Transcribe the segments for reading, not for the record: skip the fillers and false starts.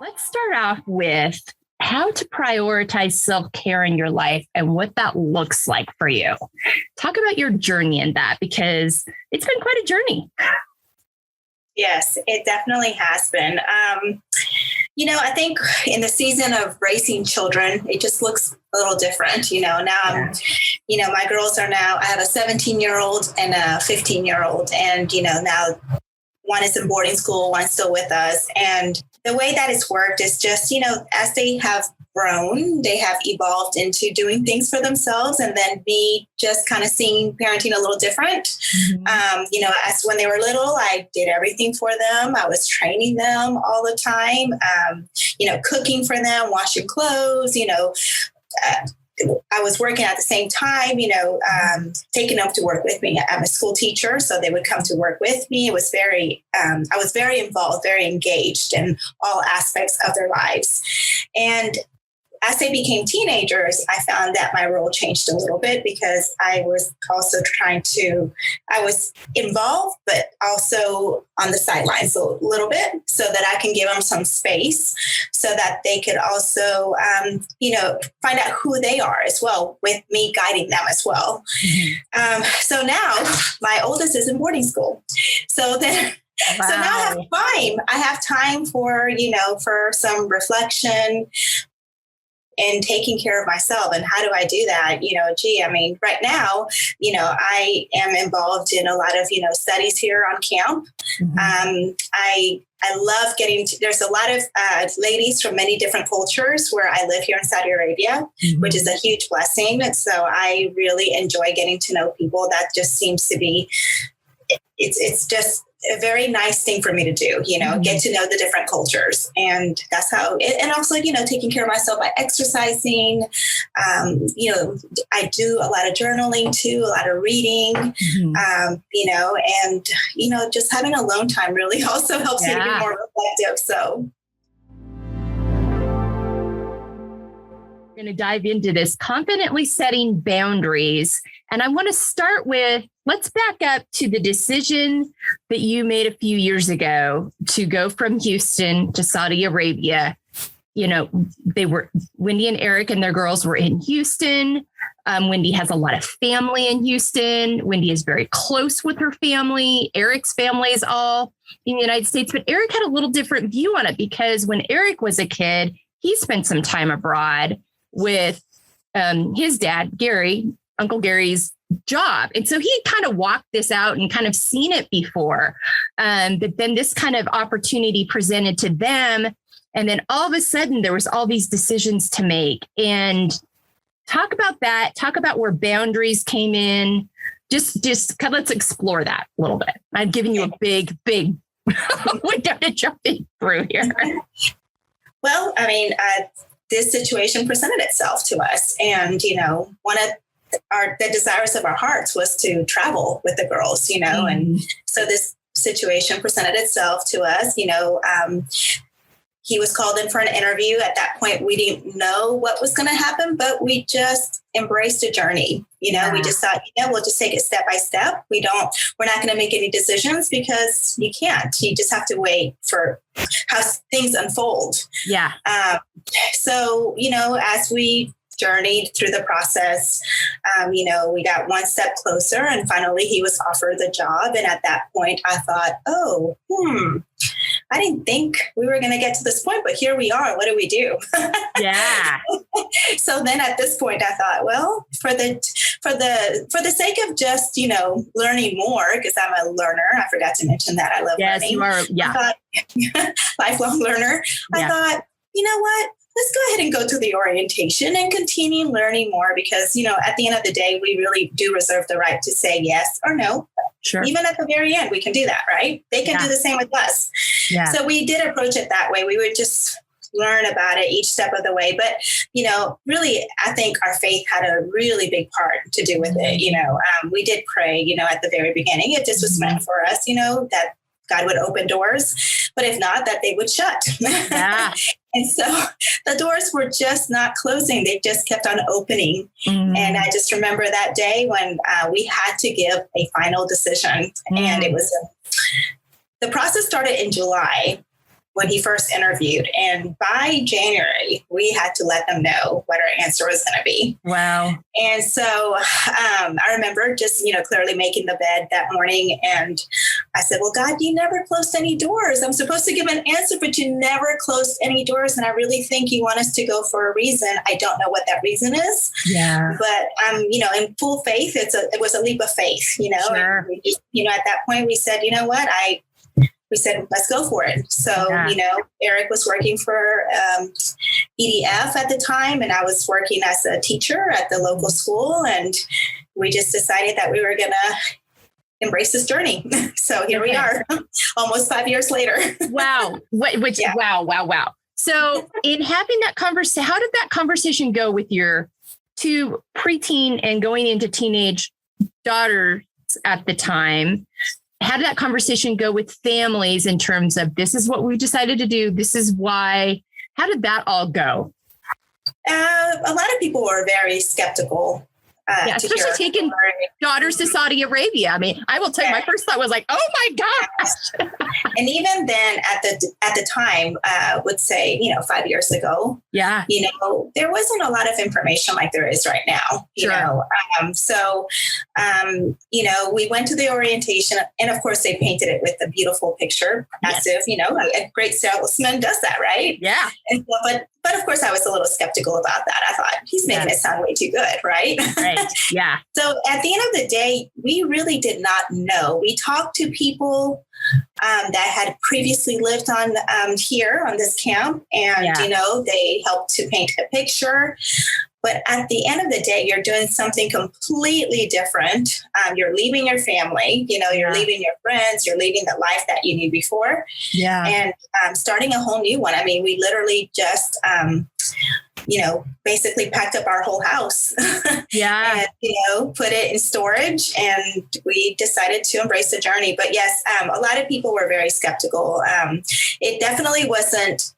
Let's start off with how to prioritize self-care in your life and what that looks like for you. Talk about your journey in that, because it's been quite a journey. Yes, it definitely has been. I think in the season of raising children, it just looks a little different. Now, my girls are now, I have a 17-year-old and a 15-year-old. And, now one is in boarding school, one's still with us. And the way that it's worked is just, as they have grown, they have evolved into doing things for themselves. And then me just kind of seeing parenting a little different. Mm-hmm. As when they were little, I did everything for them. I was training them all the time, cooking for them, washing clothes, I was working at the same time, taking them to work with me. I'm a school teacher, so they would come to work with me. It was I was very involved, very engaged in all aspects of their lives. And as they became teenagers, I found that my role changed a little bit because I was also I was involved, but also on the sidelines a little bit so that I can give them some space so that they could also, find out who they are as well with me guiding them as well. Mm-hmm. So now my oldest is in boarding school. So then wow. So now I have time. I have time for some reflection and taking care of myself. And how do I do that? Right now, I am involved in a lot of, studies here on camp. Mm-hmm. I love there's a lot of ladies from many different cultures where I live here in Saudi Arabia, mm-hmm. which is a huge blessing. So I really enjoy getting to know people. That just seems to be, it's just a very nice thing for me to do, mm-hmm. get to know the different cultures. And that's and also, taking care of myself by exercising. I do a lot of journaling too, a lot of reading, mm-hmm. And, just having alone time really also helps me to be more reflective. So. We're going to dive into this, confidently setting boundaries. And I want to start with, let's back up to the decision that you made a few years ago to go from Houston to Saudi Arabia. Wendy and Eric and their girls were in Houston. Wendy has a lot of family in Houston. Wendy is very close with her family. Eric's family is all in the United States. But Eric had a little different view on it because when Eric was a kid, he spent some time abroad with his dad, Gary, Uncle Gary's job. And so he kind of walked this out and kind of seen it before. But then this kind of opportunity presented to them. And then all of a sudden there was all these decisions to make. And talk about that. Talk about where boundaries came in. Just let's explore that a little bit. I've given you a big window to jump in through here. Well, this situation presented itself to us. And, one of the desires of our hearts was to travel with the girls, mm-hmm. and so this situation presented itself to us. He was called in for an interview. At that point, we didn't know what was going to happen, but we just embraced the journey. We just thought, we'll just take it step by step. We're not going to make any decisions because you can't. You just have to wait for how things unfold. Yeah. So, as we journeyed through the process, we got one step closer and finally he was offered the job. And at that point I thought, I didn't think we were going to get to this point, but here we are. What do we do? Yeah. So then at this point I thought, well, for the sake of just, learning more, because I'm a learner. I forgot to mention that I love learning. Yes, you are. Yeah. Lifelong learner. Yeah. I thought, you know what? Let's go ahead and go to the orientation and continue learning more because, at the end of the day, we really do reserve the right to say yes or no. Sure. Even at the very end, we can do that, right? They can do the same with us. Yeah. So we did approach it that way. We would just learn about it each step of the way. But, really, I think our faith had a really big part to do with it. We did pray, at the very beginning. It just was meant for us, that God would open doors, but if not, that they would shut. Yeah. And so the doors were just not closing. They just kept on opening. Mm. And I just remember that day when we had to give a final decision. And it was, the process started in July when he first interviewed. And by January, we had to let them know what our answer was going to be. Wow. And so I remember just, clearly making the bed that morning. And I said, well, God, you never closed any doors. I'm supposed to give an answer, but you never closed any doors. And I really think you want us to go for a reason. I don't know what that reason is. Yeah. But, in full faith, it was a leap of faith, Sure. And we just, at that point we said, you know what, we said, let's go for it. So, Eric was working for EDF at the time, and I was working as a teacher at the local school. And we just decided that we were going to embrace this journey. So here we are, almost 5 years later. Wow. Wow. So in having that conversation, how did that conversation go with your two preteen and going into teenage daughters at the time? How did that conversation go with families in terms of, this is what we decided to do, this is why? How did that all go? A lot of people were very skeptical. Especially taking daughters to Saudi Arabia. I mean, I will tell you, my first thought was like, oh my gosh. And even then at the time, would say, 5 years ago, there wasn't a lot of information like there is right now, we went to the orientation, and of course they painted it with a beautiful picture, as if, a great salesman does that, right? Yeah. And so, but of course I was a little skeptical about that. I thought, he's making it sound way too good, right? Right. Yeah. So at the end of the day, we really did not know. We talked to people that had previously lived on here on this camp, and they helped to paint a picture. But at the end of the day, you're doing something completely different. You're leaving your family, you're leaving your friends, you're leaving the life that you knew before, and starting a whole new one. I mean, we literally just basically packed up our whole house and, put it in storage, and we decided to embrace the journey. But yes, a lot of people were very skeptical. It definitely wasn't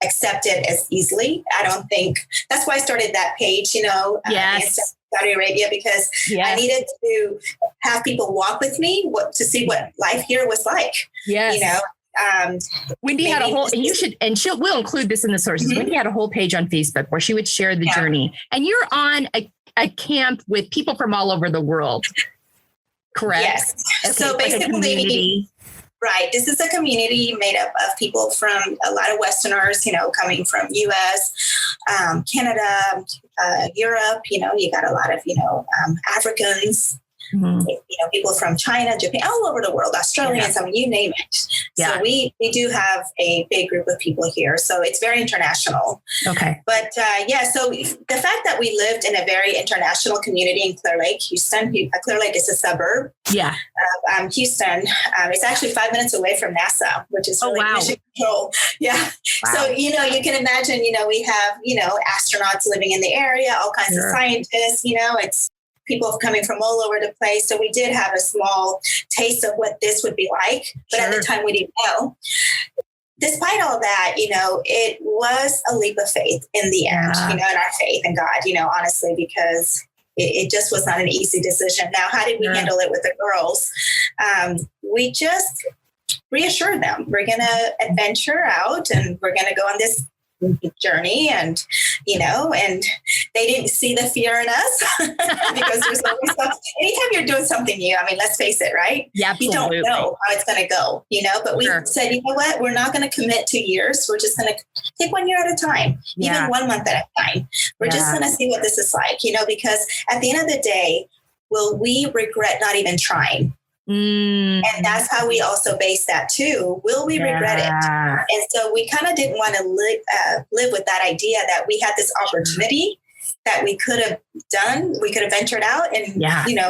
accepted as easily. I don't think that's why I started that page, Saudi Arabia, because I needed to have people walk with me to see what life here was like. Yes. Wendy had a whole, and we'll include this in the sources. Mm-hmm. Wendy had a whole page on Facebook where she would share the journey, and you're on a camp with people from all over the world. Correct. Yes. Okay, so basically, right. This is a community made up of people from a lot of Westerners, coming from US, Canada, Europe, you got a lot of, Africans, people from China, Japan, all over the world, Australians, I mean, you name it. Yeah. So we do have a big group of people here. So it's very international. Okay. But so the fact that we lived in a very international community in Clear Lake, Houston, Clear Lake is a suburb. Yeah. Houston, it's actually 5 minutes away from NASA, which is really mission control. Yeah. Wow. So, you can imagine, we have, astronauts living in the area, all kinds of scientists, it's people coming from all over the place. So we did have a small taste of what this would be like, but at the time we didn't know. Despite all that, it was a leap of faith in the end, in our faith in God, honestly, because it just was not an easy decision. Now, how did we handle it with the girls? We just reassured them, we're going to adventure out and we're going to go on this journey, and and they didn't see the fear in us because there's always anytime you're doing something new, I mean, let's face it, right? Yeah, you don't know how it's going to go, but we said, you know what, we're not going to commit 2 years. We're just going to take 1 year at a time, even 1 month at a time. We're just going to see what this is like, because at the end of the day, will we regret not even trying? And that's how we also base that too. Will we regret it? And so we kind of didn't want to live with that idea that we had this opportunity that we could have done. We could have ventured out, and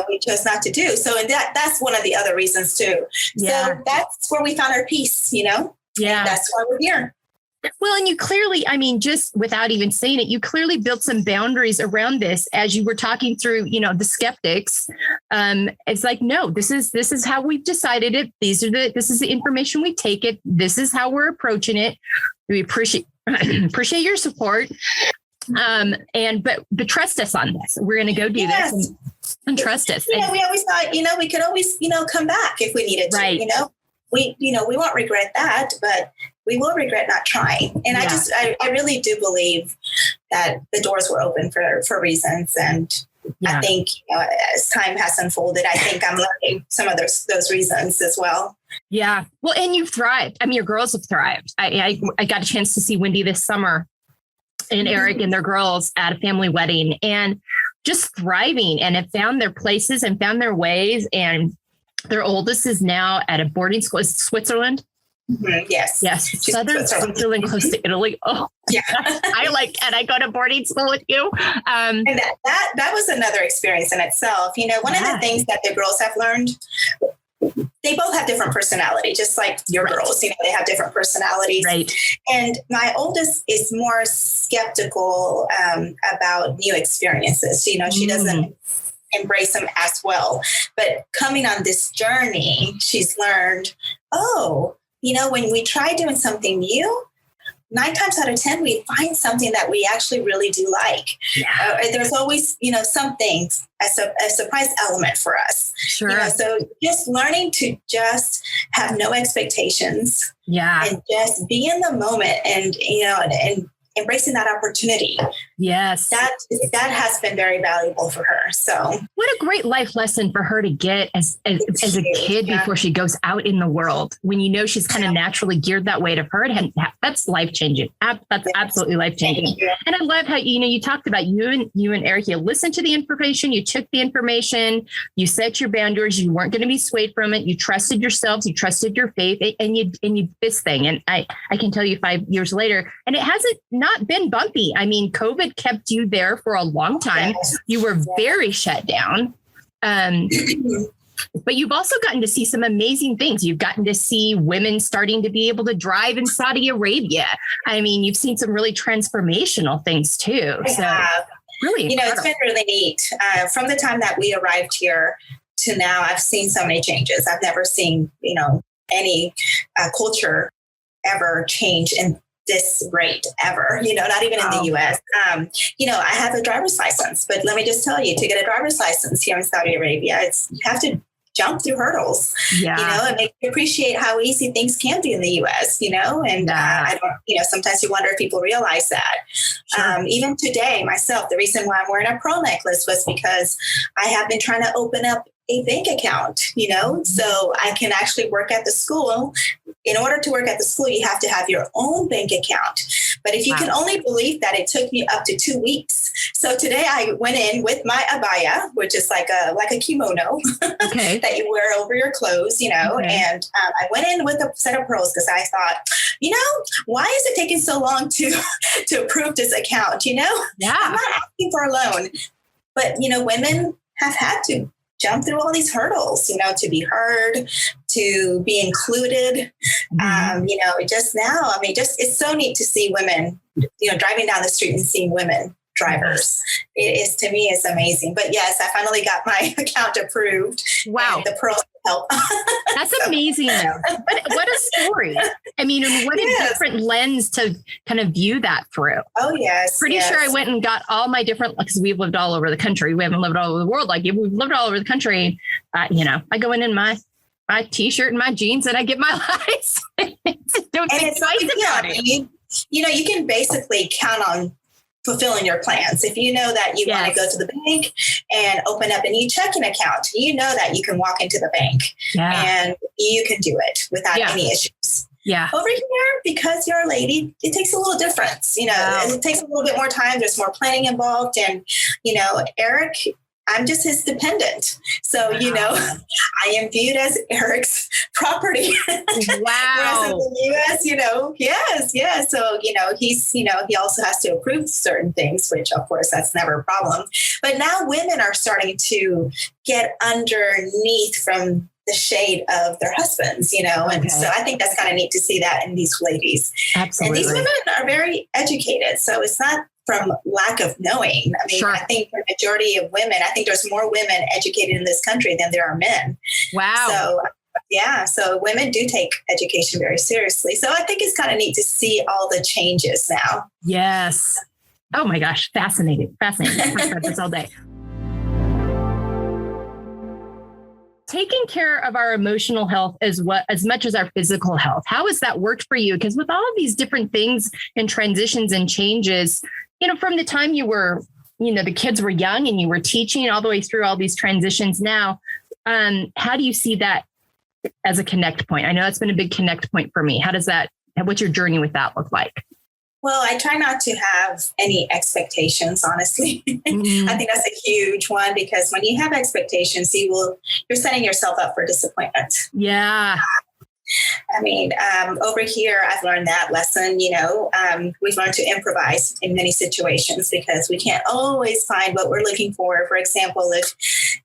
we chose not to do. So, and that's one of the other reasons too. So that's where we found our peace. And that's why we're here. Well, and you clearly, I mean, just without even saying it, you clearly built some boundaries around this as you were talking through, the skeptics. It's like, no, this is how we've decided it. This is the information we take it. This is how we're approaching it. We appreciate your support. But trust us on this. We're going to go do this and trust us. We always thought, we could always, come back if we needed to, we won't regret that, but we will regret not trying. And I really do believe that the doors were open for reasons. And I think, as time has unfolded, I think I'm learning some of those reasons as well. Yeah. Well, and you've thrived. I mean, your girls have thrived. I got a chance to see Wendy this summer and Eric and their girls at a family wedding, and just thriving, and have found their places and found their ways. And their oldest is now at a boarding school in Switzerland. Mm-hmm. Yes. Southern Switzerland, close to Italy. Oh, yeah. Can I go to boarding school with you? And that was another experience in itself. One of the things that the girls have learned, they both have different personality, just like your girls, they have different personalities. Right. And my oldest is more skeptical about new experiences. She doesn't embrace them as well. But coming on this journey, she's learned, when we try doing something new, 9 times out of 10, we find something that we actually really do like. Yeah. There's always, something, a surprise element for us. Sure. So just learning to just have no expectations. Yeah. And just be in the moment and embracing that opportunity. Yes. That has been very valuable for her. So what a great life lesson for her to get as a kid before she goes out in the world, when she's kind of naturally geared that way to her. That's life-changing. That's absolutely life-changing. And I love how, you talked about you and Eric, you listened to the information, you took the information, you set your boundaries, you weren't going to be swayed from it. You trusted yourselves, you trusted your faith, and you this thing. And I can tell you 5 years later, and it hasn't not been bumpy. I mean, COVID kept you there for a long time. Yes. You were very shut down. But you've also gotten to see some amazing things. You've gotten to see women starting to be able to drive in Saudi Arabia. I mean, you've seen some really transformational things too. Really incredible. It's been really neat. From the time that we arrived here to now, I've seen so many changes. I've never seen, any culture ever change in this rate ever, not even in the US. I have a driver's license, but let me just tell you, to get a driver's license here in Saudi Arabia, you have to jump through hurdles, and make you appreciate how easy things can be in the US, and I don't, sometimes you wonder if people realize that. Sure. Even today, myself, the reason why I'm wearing a pearl necklace was because I have been trying to open up a bank account, so I can actually work at the school. In order to work at the school, you have to have your own bank account. But if you can only believe that, it took me up to 2 weeks. So today I went in with my abaya, which is like a kimono that you wear over your clothes, and I went in with a set of pearls because I thought, why is it taking so long to approve this account? I'm not asking for a loan, but women have had to jump through all these hurdles, to be heard, to be included. Just now, it's so neat to see women, driving down the street and seeing women drivers. It is, to me, it's amazing. But yes, I finally got my account approved. Wow. The pearls help. That's amazing. What a story. I mean, what a different lens to kind of view that through. Oh, yes. Pretty sure I went and got all my different, because we've lived all over the country. We haven't lived all over the world like you. We've lived all over the country. I go in my T-shirt and my jeans and I get my license. Don't think twice about it. You can basically count on fulfilling your plans. If you know that you want to go to the bank and open up a new checking account, that you can walk into the bank and you can do it without any issues. Yeah. Over here, because you're a lady, it takes a little difference. It takes a little bit more time. There's more planning involved. And, Eric, I'm just his dependent. So, I am viewed as Eric's property. Wow. Whereas in the US, yes. So, he's, he also has to approve certain things, which of course that's never a problem. But now women are starting to get underneath from the shade of their husbands, and so I think that's kind of neat to see that in these ladies. Absolutely. And these women are very educated. So it's not from lack of knowing. I think the majority of women, I think there's more women educated in this country than there are men. Wow. So women do take education very seriously. So I think it's kind of neat to see all the changes now. Yes. Oh my gosh. Fascinating. I talk about this all day. taking care of our emotional health as much as our physical health. How has that worked for you? Because with all of these different things and transitions and changes, from the time you were, the kids were young and you were teaching all the way through all these transitions now, how do you see that as a connect point? I know that's been a big connect point for me. What's your journey with that look like? Well, I try not to have any expectations, honestly. Mm-hmm. I think that's a huge one, because when you have expectations, you're setting yourself up for disappointment. Yeah. I mean, over here, I've learned that lesson. We've learned to improvise in many situations because we can't always find what we're looking for. For example, if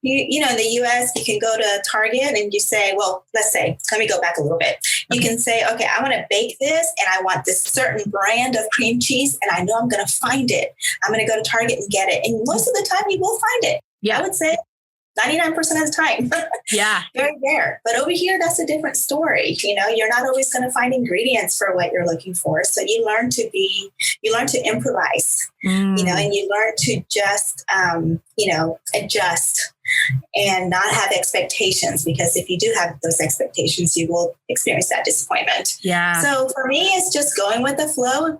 in the U.S., you can go to Target and you say, well, let me go back a little bit. You can say, okay, I want to bake this and I want this certain brand of cream cheese and I know I'm going to find it. I'm going to go to Target and get it. And most of the time you will find it. Yeah. I would say 99% of the time. Yeah. Very rare. But over here, that's a different story. You're not always going to find ingredients for what you're looking for. So you learn to improvise, and you learn to just, adjust and not have expectations, because if you do have those expectations, you will experience that disappointment. Yeah. So for me, it's just going with the flow.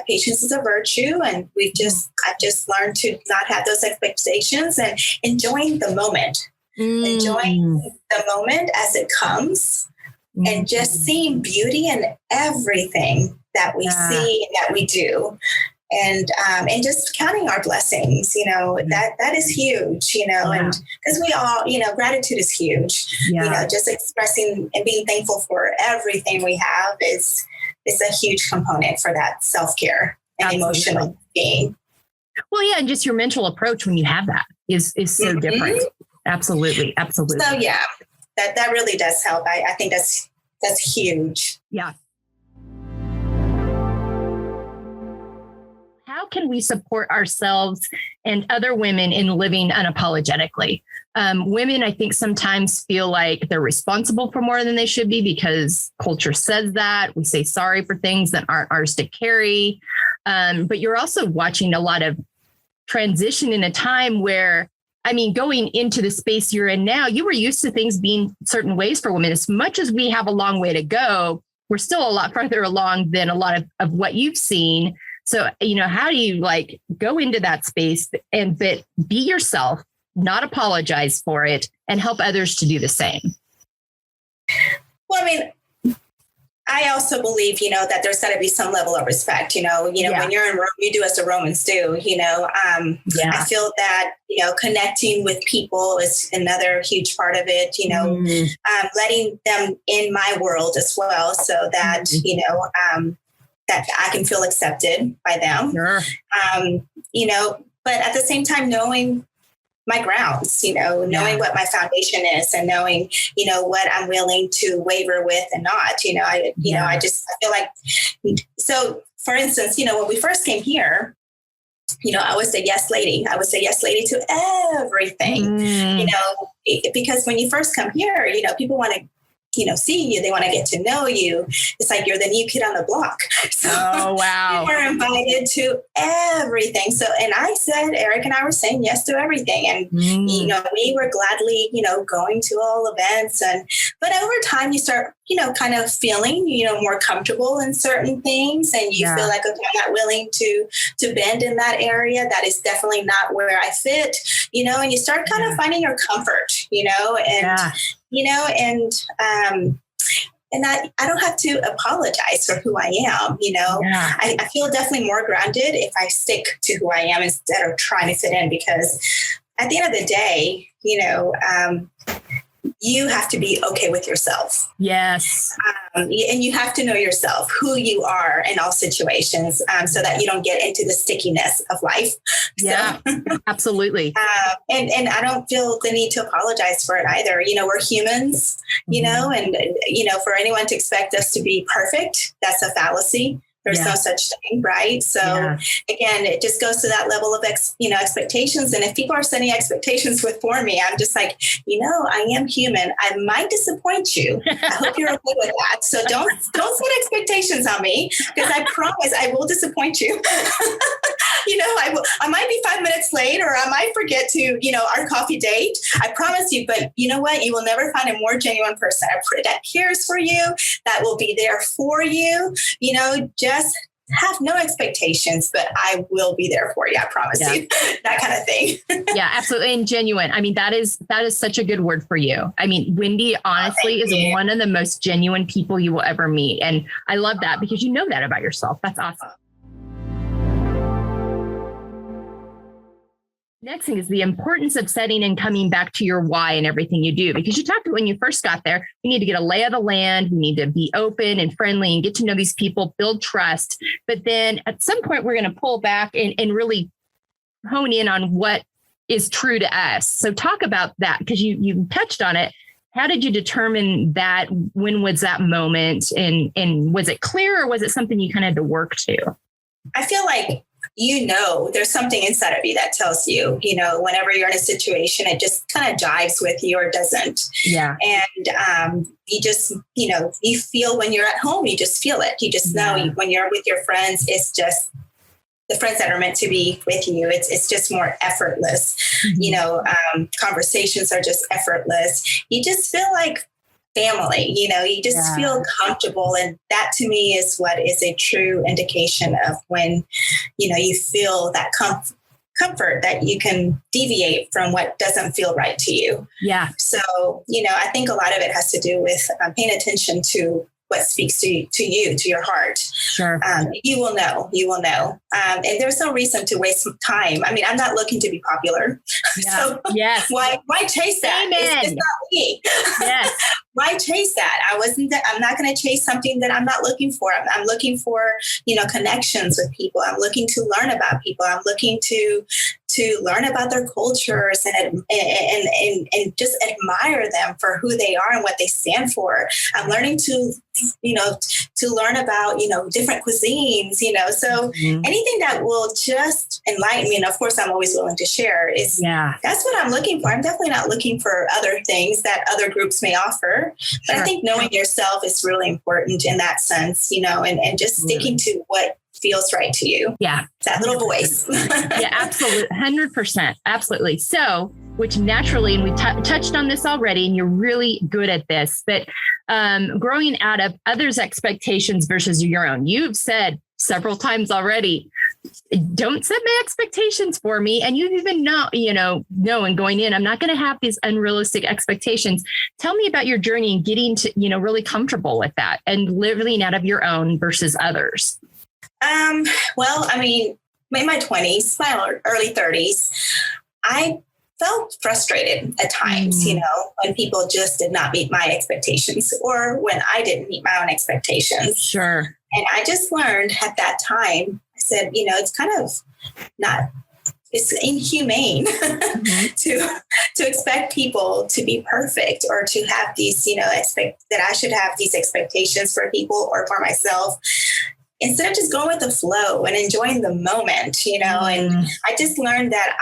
Patience is a virtue. And I've just learned to not have those expectations and enjoying the moment, enjoying the moment as it comes, and just seeing beauty in everything that we see and that we do. And just counting our blessings, that is huge, and because we all, gratitude is huge, just expressing and being thankful for everything we have is a huge component for that self-care and emotional being. Well, yeah. And just your mental approach when you have that is so different. Absolutely. Absolutely. So yeah, that really does help. I think that's huge. Yeah. How can we support ourselves and other women in living unapologetically? Women, I think, sometimes feel like they're responsible for more than they should be because culture says that. We say sorry for things that aren't ours to carry. But you're also watching a lot of transition in a time where, going into the space you're in now, you were used to things being certain ways for women. As much as we have a long way to go, we're still a lot farther along than a lot of what you've seen. So, how do you go into that space and be yourself, not apologize for it, and help others to do the same? Well, I also believe, that there's got to be some level of respect, when you're in Rome, you do as the Romans do, I feel that, connecting with people is another huge part of it, letting them in my world as well, so that, that I can feel accepted by them, sure. But at the same time, knowing my grounds, knowing what my foundation is and knowing, what I'm willing to waver with and not, I feel like, so for instance, when we first came here, I was a yes lady. I would say yes lady to everything, because when you first come here, people want to, see you, they want to get to know you. It's like you're the new kid on the block. So oh, wow. We were invited to everything. So, and I said, Eric and I were saying yes to everything. And, we were gladly, going to all events. But over time you start, kind of feeling, more comfortable in certain things. And you feel like, okay, I'm not willing to bend in that area. That is definitely not where I fit, and you start kind of finding your comfort, and I don't have to apologize for who I am. I feel definitely more grounded if I stick to who I am instead of trying to fit in, because at the end of the day, you have to be okay with yourself. Yes. And you have to know yourself, who you are in all situations, so that you don't get into the stickiness of life. Yeah, so, absolutely. And I don't feel the need to apologize for it either. We're humans, and, for anyone to expect us to be perfect, that's a fallacy. There's no such thing, right? So again, it just goes to that level of expectations. And if people are setting expectations for me, I'm just like, I am human. I might disappoint you. I hope you're okay with that. So don't set expectations on me, because I promise I will disappoint you. I might be 5 minutes late, or I might forget to, our coffee date. I promise you, but you know what? You will never find a more genuine person that cares for you, that will be there for you. Just have no expectations, but I will be there for you. I promise you, that kind of thing. Yeah, absolutely. And genuine. I mean, that is such a good word for you. I mean, Wendy honestly is one of the most genuine people you will ever meet. And I love that because you know that about yourself. That's awesome. Next thing is the importance of setting and coming back to your why in everything you do, because you talked when you first got there, we need to get a lay of the land. We need to be open and friendly and get to know these people, build trust. But then at some point, we're going to pull back and really hone in on what is true to us. So talk about that, because you touched on it. How did you determine that? When was that moment? And was it clear, or was it something you kind of had to work to? I feel like there's something inside of you that tells you, whenever you're in a situation, it just kind of jives with you or doesn't. Yeah. And you just, you feel when you're at home, you just feel it. You just know when you're with your friends, it's just the friends that are meant to be with you. It's just more effortless. Mm-hmm. Conversations are just effortless. You just feel like family, you just feel comfortable. And that to me is what is a true indication of when, you feel that comfort that you can deviate from what doesn't feel right to you. Yeah. So, I think a lot of it has to do with paying attention to what speaks to you, to your heart. Sure. You will know. And there's no reason to waste time. I mean, I'm not looking to be popular. Yeah. So yes. Why chase that? It's not me. Yes. Why chase that? I'm not going to chase something that I'm not looking for. I'm looking for, connections with people. I'm looking to learn about people. I'm looking to learn about their cultures and just admire them for who they are and what they stand for. I'm learning to learn about, different cuisines, so anything that will just enlighten me. And of course, I'm always willing to share that's what I'm looking for. I'm definitely not looking for other things that other groups may offer, but I think knowing yourself is really important in that sense, and just sticking to what feels right to you. Yeah. That little voice. Yeah, absolutely. 100%. Absolutely. So, which naturally, and we touched on this already, and you're really good at this, but growing out of others' expectations versus your own. You've said several times already, don't set my expectations for me. And you even know and going in, I'm not going to have these unrealistic expectations. Tell me about your journey and getting to, really comfortable with that and living out of your own versus others. Well, I mean, in my 20s, my early 30s, I felt frustrated at times, when people just did not meet my expectations or when I didn't meet my own expectations. Sure. And I just learned at that time, I said, it's kind of it's inhumane to expect people to be perfect or to have these, that I should have these expectations for people or for myself. Instead of just going with the flow and enjoying the moment, and I just learned that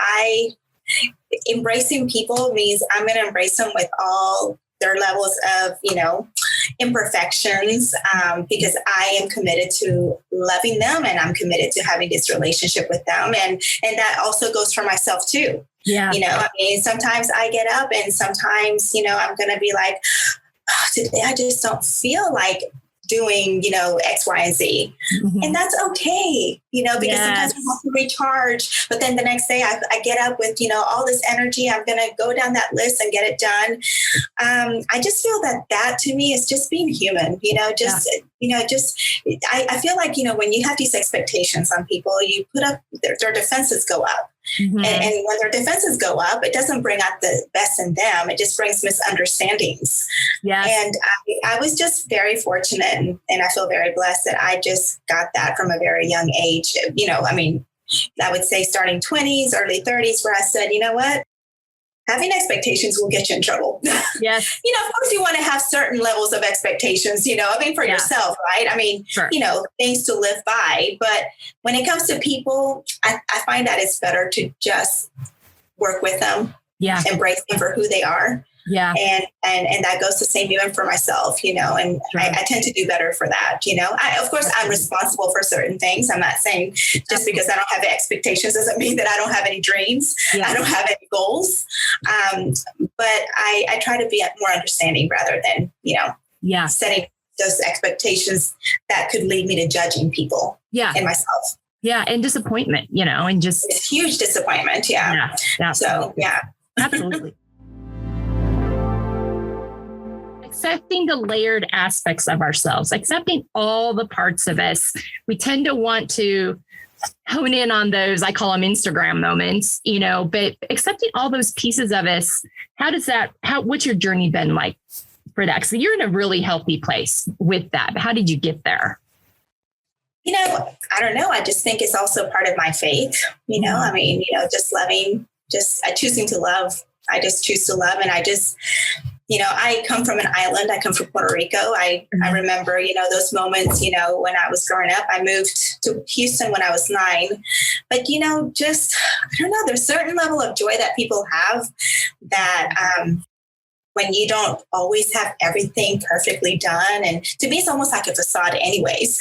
embracing people means I'm going to embrace them with all their levels of, imperfections, because I am committed to loving them and I'm committed to having this relationship with them. And that also goes for myself too. Yeah. Sometimes I get up and sometimes, I'm going to be like, today I just don't feel like doing, X, Y, and Z. Mm-hmm. And that's okay, because sometimes we have to recharge. But then the next day I get up with, all this energy. I'm going to go down that list and get it done. I just feel that to me is just being human, I feel like, when you have these expectations on people, you put up their defenses go up. Mm-hmm. And when their defenses go up, it doesn't bring out the best in them. It just brings misunderstandings. Yeah. And I was just very fortunate and I feel very blessed that I just got that from a very young age. I would say starting 20s, early 30s, where I said, you know what? Having expectations will get you in trouble. Yes. Of course you want to have certain levels of expectations, for yourself, right? Sure. Things to live by. But when it comes to people, I find that it's better to just work with them, embrace them for who they are. Yeah. And that goes the same even for myself, and Sure. I tend to do better for that. Of course, I'm responsible for certain things. I'm not saying just because I don't have expectations doesn't mean that I don't have any dreams. Yeah. I don't have any goals. But I try to be more understanding rather than, Yeah. setting those expectations that could lead me to judging people Yeah. and myself. Yeah. And disappointment, and just It's huge disappointment. Yeah. So, yeah. Absolutely. Accepting the layered aspects of ourselves, accepting all the parts of us. We tend to want to hone in on those, I call them Instagram moments, but accepting all those pieces of us, what's your journey been like for that? So you're in a really healthy place with that. How did you get there? I don't know. I just think it's also part of my faith, I mean, just loving, choosing to love. I just choose to love. And I just, I come from an island. I come from Puerto Rico. I remember, those moments, when I was growing up. I moved to Houston when I was 9. But, just, I don't know, there's a certain level of joy that people have that when you don't always have everything perfectly done. And to me, it's almost like a facade anyways,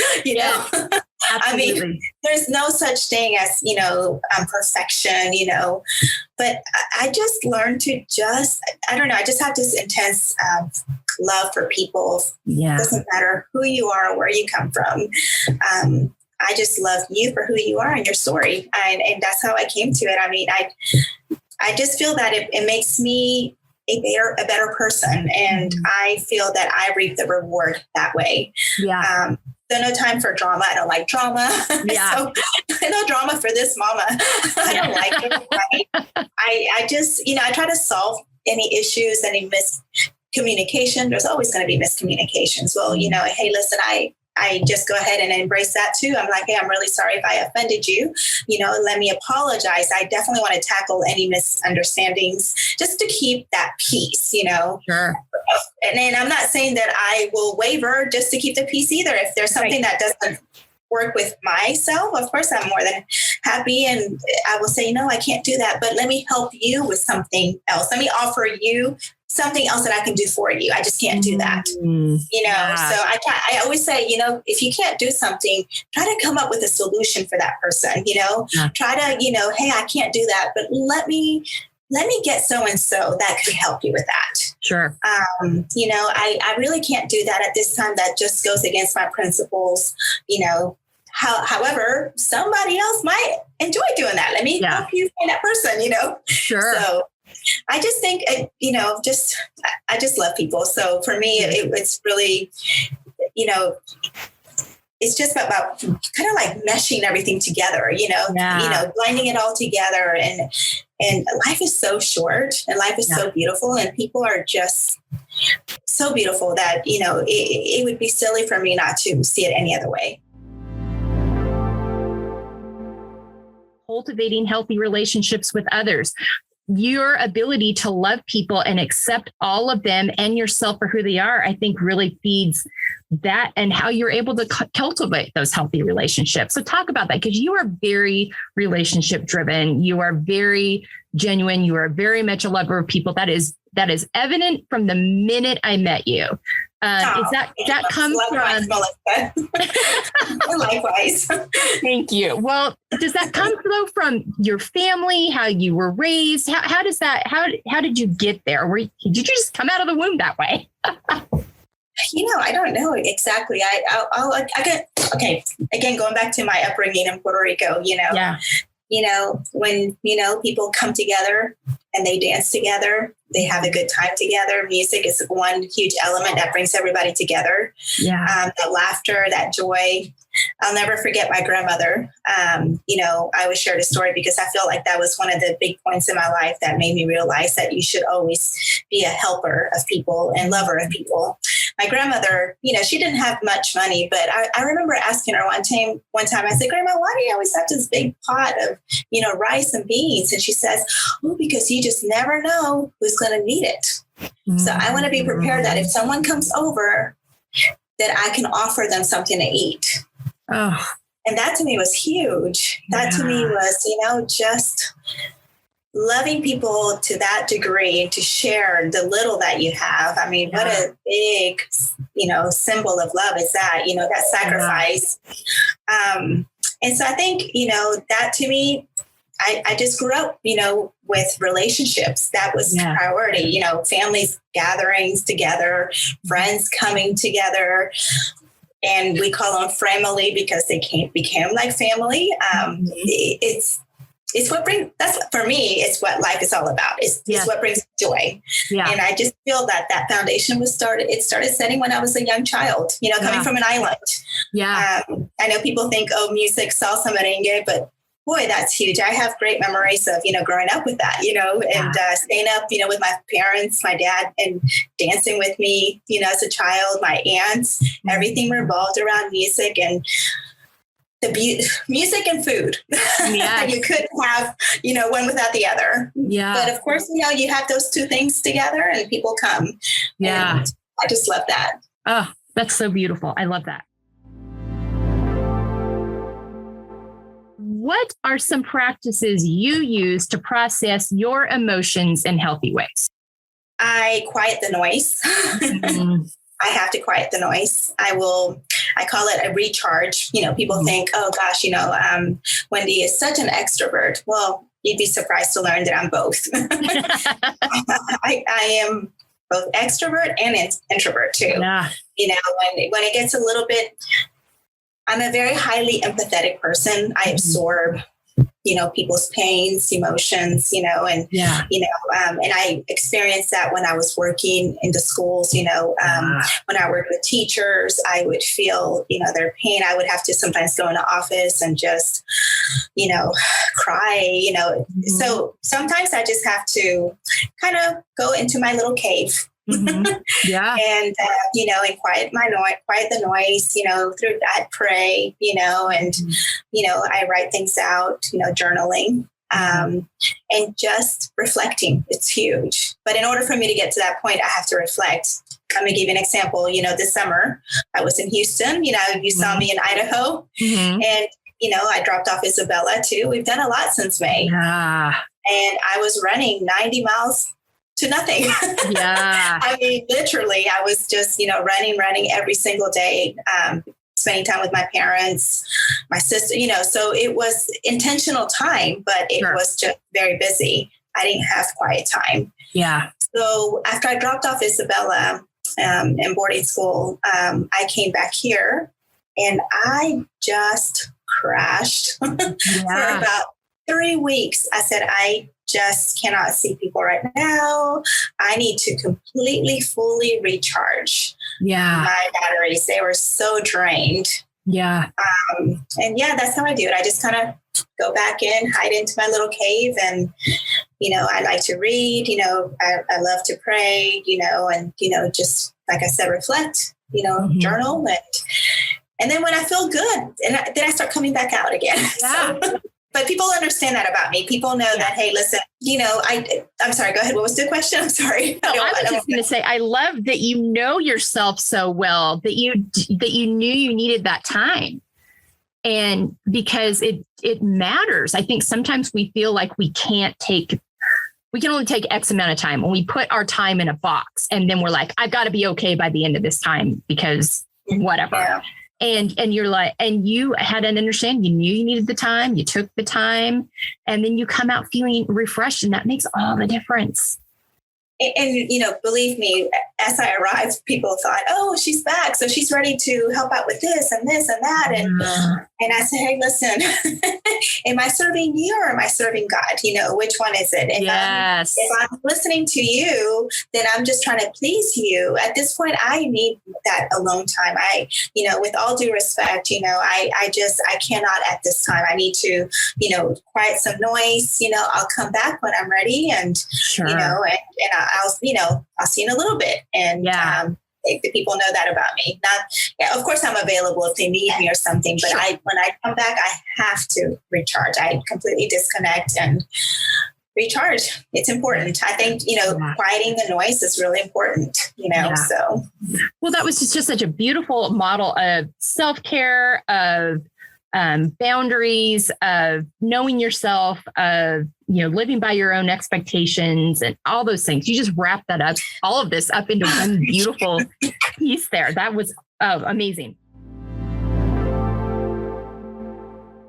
I mean, there's no such thing as, perfection, but I just learned to I don't know, I just have this intense love for people. Yeah. It doesn't matter who you are or where you come from. I just love you for who you are and your story. And that's how I came to it. I mean, I just feel that it makes me a better person. And I feel that I reap the reward that way. Yeah. So no time for drama. I don't like drama. Yeah. So no drama for this mama. I don't like it. I just, I try to solve any issues, any miscommunication. There's always going to be miscommunications. Well, hey, listen, I just go ahead and embrace that too. I'm like, hey, I'm really sorry if I offended you. Let me apologize. I definitely want to tackle any misunderstandings just to keep that peace, Sure. And I'm not saying that I will waver just to keep the peace either. If there's something that doesn't work with myself, of course, I'm more than happy. And I will say, no, I can't do that. But let me help you with something else. Let me offer you something else that I can do for you. I just can't do that. Yeah. So I always say, if you can't do something, try to come up with a solution for that person, try to, hey, I can't do that, but let me get so-and-so that could help you with that. Sure. I really can't do that at this time. That just goes against my principles, however, somebody else might enjoy doing that. Let me help you find that person, Sure. So I just think, I just love people. So for me, it's really, it's just about kind of like meshing everything together, blending it all together. And life is so short and life is so beautiful and people are just so beautiful that, it would be silly for me not to see it any other way. Cultivating healthy relationships with others. Your ability to love people and accept all of them and yourself for who they are, I think really feeds that and how you're able to cultivate those healthy relationships. So talk about that, because you are very relationship driven. You are very genuine. You are very much a lover of people. That is evident from the minute I met you. Is that comes from? Likewise. Thank you. Well, does that come though from your family? How you were raised? How does that? How did you get there? Did you just come out of the womb that way? I don't know exactly. Okay. Again, going back to my upbringing in Puerto Rico, when, people come together and they dance together, they have a good time together. Music is one huge element that brings everybody together. Yeah. That laughter, that joy. I'll never forget my grandmother. I always shared a story because I feel like that was one of the big points in my life that made me realize that you should always be a helper of people and lover of people. My grandmother, she didn't have much money, but I remember asking her one time, I said, Grandma, why do you always have this big pot of, rice and beans? And she says, oh, because you just never know who's going to need it. Mm-hmm. So I want to be prepared that if someone comes over, that I can offer them something to eat. Oh. And that to me was huge. That to me was, just loving people to that degree and to share the little that you have. I mean, what a big, symbol of love is that, that sacrifice. And so I think, that to me, I just grew up, with relationships. That was priority, families gatherings together, friends coming together. And we call them family because they became like family. It's what brings, for me, it's what life is all about. It's what brings joy. Yeah. And I just feel that foundation it started setting when I was a young child, coming from an island. Yeah. I know people think, music, salsa, merengue, but boy, that's huge. I have great memories of, growing up with that, and staying up, with my parents, my dad, and dancing with me, as a child, my aunts, everything revolved around music and the music and food. Yeah. You couldn't have, one without the other. Yeah. But of course, you have those two things together and people come. Yeah. And I just love that. Oh, that's so beautiful. I love that. What are some practices you use to process your emotions in healthy ways? I quiet the noise. I have to quiet the noise. I call it a recharge. People think, oh gosh, Wendy is such an extrovert. Well, you'd be surprised to learn that I'm both. I am both extrovert and introvert too. Yeah. When it gets a little bit, I'm a very highly empathetic person. I absorb, people's pains, emotions, and I experienced that when I was working in the schools, when I worked with teachers, I would feel, their pain. I would have to sometimes go in the office and just, cry, So sometimes I just have to kind of go into my little cave. Yeah. And, and quiet the noise, through that, pray, and, I write things out, journaling, and just reflecting. It's huge. But in order for me to get to that point, I have to reflect. I'm going to give you an example. this summer I was in Houston, you saw me in Idaho, and, I dropped off Isabella too. We've done a lot since May. Yeah. And I was running 90 miles to nothing. Yeah. I mean, literally, I was just, running every single day, spending time with my parents, my sister, so it was intentional time, but it was just very busy. I didn't have quiet time. Yeah. So after I dropped off Isabella in boarding school, I came back here and I just crashed for about 3 weeks. I said, I just cannot see people right now. I need to completely, fully recharge my batteries. They were so drained. Yeah. And that's how I do it. I just kind of go back in, hide into my little cave. And, I like to read, I love to pray, and, just like I said, reflect, journal. And then when I feel good, then I start coming back out again. Yeah. So, but people understand that about me. People know that, hey, listen, I'm sorry, go ahead. What was the question? I'm sorry. No, I was just going to say, I love that you know yourself so well that you knew you needed that time. And because it matters. I think sometimes we feel like we can only take X amount of time, and we put our time in a box and then we're like, I've got to be okay by the end of this time because whatever. Yeah. And you're like, and you had an understanding, you knew you needed the time, you took the time, and then you come out feeling refreshed, and that makes all the difference. And, believe me, as I arrived, people thought, oh, she's back. So she's ready to help out with this and this and that. And I said, hey, listen, am I serving you or am I serving God? Which one is it? And if I'm listening to you, then I'm just trying to please you. At this point, I need that alone time. With all due respect, I cannot at this time. I need to, quiet some noise. I'll come back when I'm ready, and, I'll see you in a little bit. And the people know that about me. Of course, I'm available if they need me or something. But when I come back, I have to recharge. I completely disconnect and recharge. It's important. I think, quieting the noise is really important, so. Well, that was just such a beautiful model of self-care, of boundaries, of knowing yourself, of, living by your own expectations and all those things. You just wrap that up, all of this up into one beautiful piece there. That was amazing.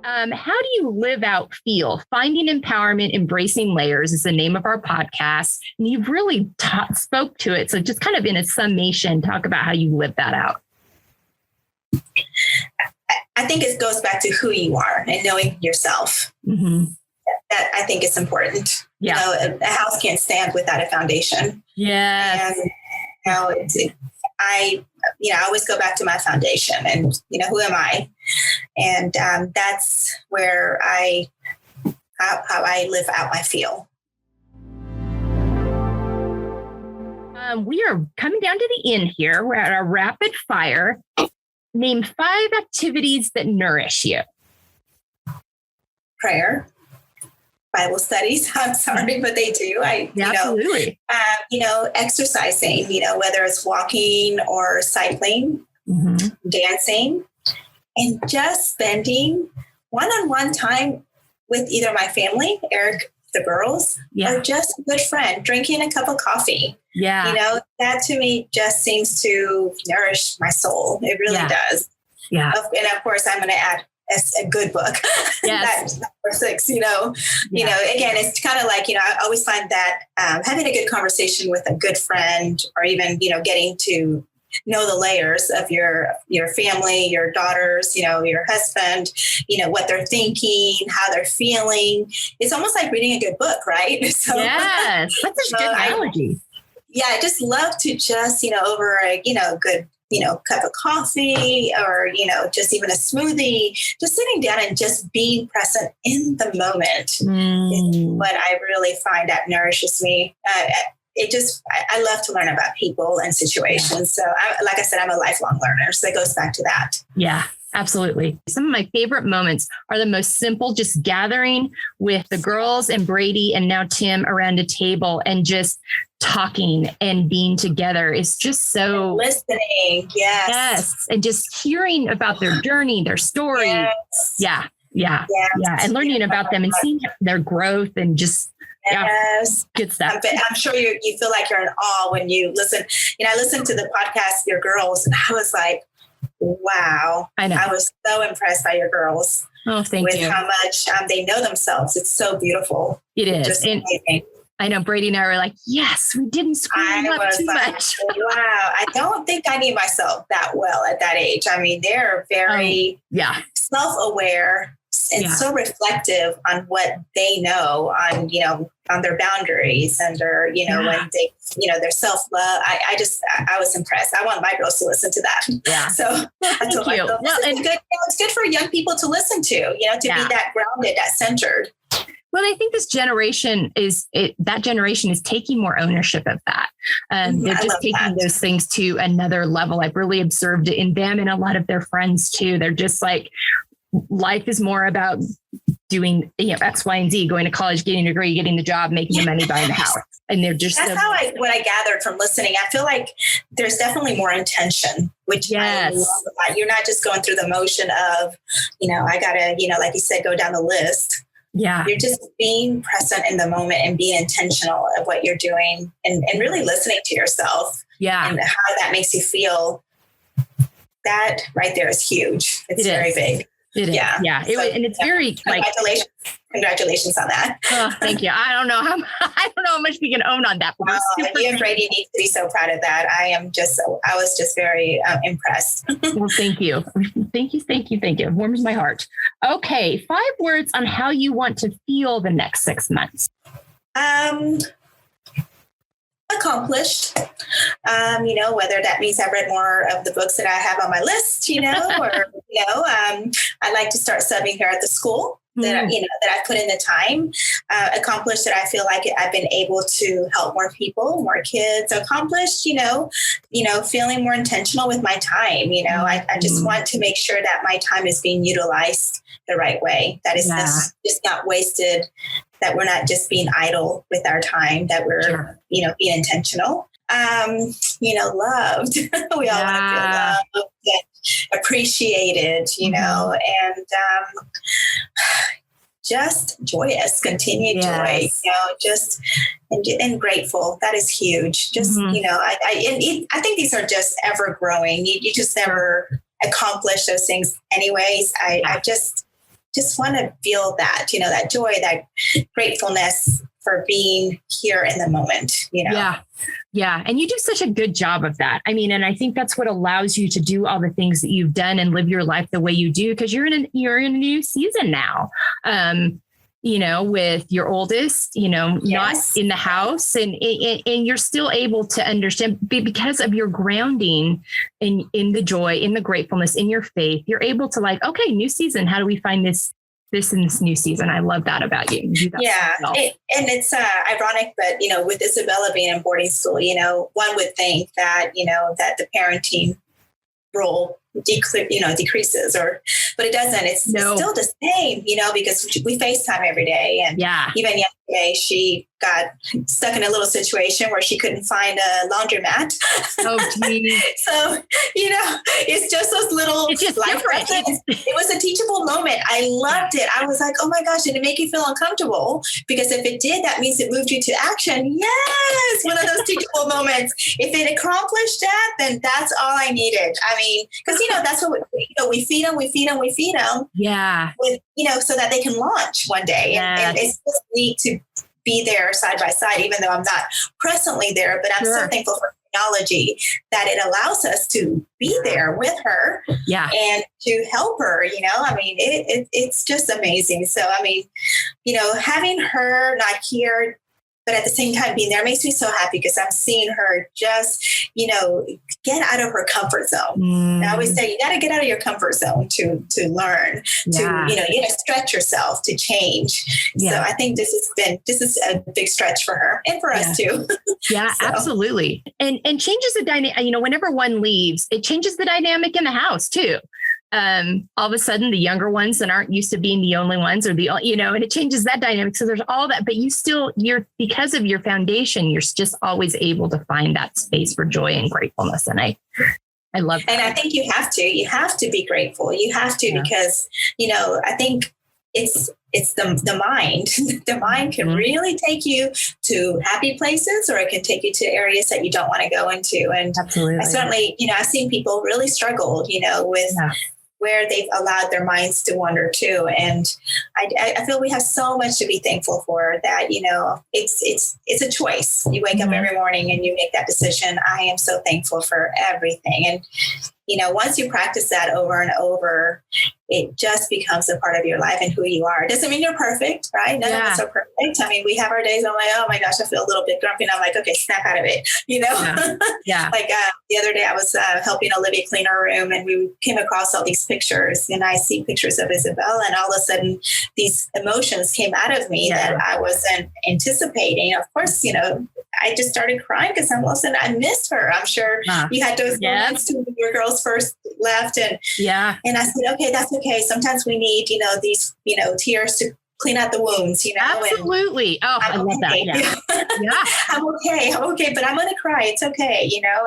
How do you live out feel? Finding empowerment, embracing layers is the name of our podcast. And you've really spoke to it. So just kind of in a summation, talk about how you live that out. I think it goes back to who you are and knowing yourself. Mm-hmm. That I think is important. Yeah. A house can't stand without a foundation. Yeah. And, I always go back to my foundation and, who am I? And that's where how I live out my feel. We are coming down to the end here. We're at our rapid fire. Name 5 activities that nourish you. Prayer. Bible studies. I'm sorry, but they do. Absolutely. Exercising, whether it's walking or cycling, dancing, and just spending one-on-one time with either my family, Eric, the girls, or just a good friend, drinking a cup of coffee. Yeah. That to me just seems to nourish my soul. It really does. Yeah. And of course, I'm going to add a good book. Yes. That's number 6, again, it's kind of like, I always find that having a good conversation with a good friend, or even, getting to know the layers of your family, your daughters, your husband, what they're thinking, how they're feeling. It's almost like reading a good book, right? So, yes, that's a good analogy. I just love to just, over a, good, cup of coffee, or, just even a smoothie, just sitting down and just being present in the moment is what I really find that nourishes me. I love to learn about people and situations. So like I said, I'm a lifelong learner. So it goes back to that. Yeah, absolutely. Some of my favorite moments are the most simple, just gathering with the girls and Brady and now Tim around a table and just talking and being together. It's just so and listening. Yes. And just hearing about their journey, their story. Yes. Yeah. And learning about them and seeing their growth and just, good stuff. I'm sure you feel like you're in awe when you listen. I listened to the podcast, Your Girls, and I was like, wow. I know. I was so impressed by your girls. Oh, thank you. With how much they know themselves. It's so beautiful. It is. Just amazing. I know Brady and I were like, yes, we didn't screw up too much. Wow. I don't think I knew myself that well at that age. I mean, they're very self-aware and so reflective on what they know on their boundaries and their, when they, their self-love. I was impressed. I want my girls to listen to that. Yeah. So thank you. It's good for young people to listen to, to be that grounded, that centered. Well, I think this generation is taking more ownership of that. They're just taking those things to another level. I've really observed it in them and a lot of their friends too. They're just like, life is more about doing X, Y, and Z, going to college, getting a degree, getting the job, making the money, buying the house. And they're just what I gathered from listening. I feel like there's definitely more intention, which I love about. You're not just going through the motion of, I gotta, like you said, go down the list. Yeah. You're just being present in the moment and being intentional of what you're doing and really listening to yourself. Yeah. And how that makes you feel. That right there is huge. It's very big. It is. Yeah. And it's very congratulations on that. Oh, thank you. I don't know how much we can own on that. You and Brady need to be so proud of that. I was just very impressed. Well, thank you. Thank you. It warms my heart. Okay. 5 words on how you want to feel the next 6 months. Accomplished, whether that means I've read more of the books that I have on my list, or, I'd like to start subbing here at the school that, that I put in the time. Accomplished that I feel like I've been able to help more people, more kids. Accomplished, feeling more intentional with my time. I just want to make sure that my time is being utilized the right way. That is just not wasted, that we're not just being idle with our time, that we're, being intentional. Loved. We all want to feel loved. appreciated, you know, and just joyous, continued joy, you know, just and grateful. That is huge. Just, you know, I think these are just ever growing. You just never accomplish those things anyways. I just want to feel that, you know, that joy, that gratefulness for being here in the moment, you know? Yeah. Yeah. And you do such a good job of that. I mean, and I think that's what allows you to do all the things that you've done and live your life the way you do, because you're in a new season now. You know, with your oldest, you know, not in the house, and you're still able to understand because of your grounding in the joy, in the gratefulness, in your faith. You're able to like, okay, new season. How do we find this in this new season? I love that about you. And it's ironic, but, you know, with Isabella being in boarding school, you know, one would think that, you know, that the parenting role decreases, but it doesn't. It's still the same, you know, because we FaceTime every day. And even yesterday, she got stuck in a little situation where she couldn't find a laundromat. Oh, geez. So, you know, it's just those little life lessons. It was a teachable moment. I loved it. I was like, oh my gosh, did it make you feel uncomfortable? Because if it did, that means it moved you to action. Yes, one of those teachable moments. If it accomplished that, then that's all I needed. I mean, because, you know, that's what we feed them. Yeah. With, you know, so that they can launch one day. And it's just neat to be there side by side, even though I'm not presently there, but I'm so thankful for technology that it allows us to be there with her and to help her, you know. I mean, it's just amazing. So, I mean, you know, having her not here, but at the same time being there makes me so happy because I'm seeing her just, you know, get out of her comfort zone. And I always say, you got to get out of your comfort zone to learn, to, you know, you got to stretch yourself to change. So I think this is a big stretch for her and for us too. Yeah, absolutely. And changes the dynamic, you know, whenever one leaves, it changes the dynamic in the house too. All of a sudden the younger ones that aren't used to being the only ones or you know, and it changes that dynamic. So there's all that, but you're because of your foundation, you're just always able to find that space for joy and gratefulness. And I love that. And I think you have to be grateful. You have to, because, you know, I think it's the mind. The mind can really take you to happy places, or it can take you to areas that you don't want to go into. And I certainly, you know, I've seen people really struggle, you know, with where they've allowed their minds to wander to. And I feel we have so much to be thankful for, that, you know, it's a choice. You wake up every morning and you make that decision. I am so thankful for everything. And, you know, once you practice that over and over, it just becomes a part of your life and who you are. It doesn't mean you're perfect, right? None of us are perfect. I mean, we have our days. I'm like, oh my gosh, I feel a little bit grumpy. And I'm like, okay, snap out of it. You know, like the other day I was helping Olivia clean her room, and we came across all these pictures, and I see pictures of Isabella, and all of a sudden these emotions came out of me that I wasn't anticipating. Of course, you know, I just started crying because I'm also, I missed her. I'm sure you had those moments too when your girls first left. And I said, okay, that's okay. Sometimes we need, you know, these, you know, tears to clean out the wounds, you know. Absolutely. I love that. I'm okay, but I'm going to cry. It's okay, you know.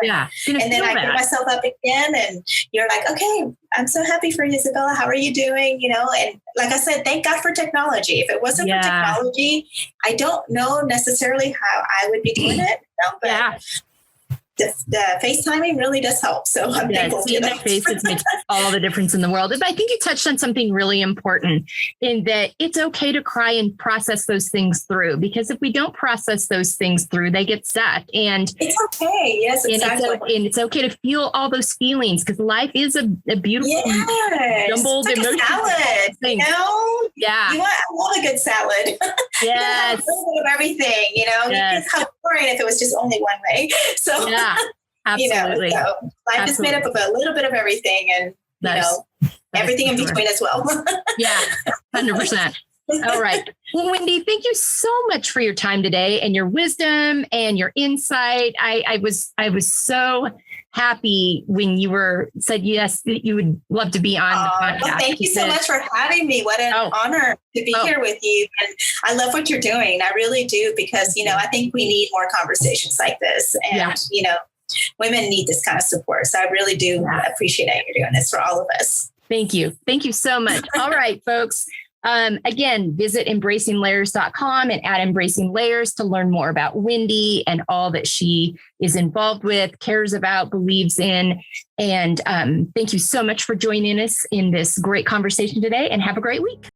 And then I get myself up again, and you're like, okay, I'm so happy for you, Isabella. How are you doing? You know, and like I said, thank God for technology. If it wasn't for technology, I don't know necessarily how I would be doing it. You know, but the FaceTiming really does help. So I'm thankful seeing their faces makes all the difference in the world. But I think you touched on something really important, in that it's okay to cry and process those things through, because if we don't process those things through, they get stuck. And it's okay. Yes, exactly. And it's okay to feel all those feelings, because life is a beautiful, jumbled emotion. Salad, you know? I love a good salad. Yes. A little bit of everything, you know? It's how boring if it was just only one way. So absolutely. You know, so life is made up of a little bit of everything, and you know, everything in between as well. 100%. All right. Well, Wendy, thank you so much for your time today and your wisdom and your insight. I was so happy when you said yes, that you would love to be on the podcast. Well, thank you so much for having me. What an honor to be here with you. And I love what you're doing. I really do, because, you know, I think we need more conversations like this. And, you know, women need this kind of support. So I really do appreciate that you're doing this for all of us. Thank you. Thank you so much. All right, folks. Again, visit embracinglayers.com and add Embracing Layers to learn more about Wendy and all that she is involved with, cares about, believes in. And thank you so much for joining us in this great conversation today, and have a great week.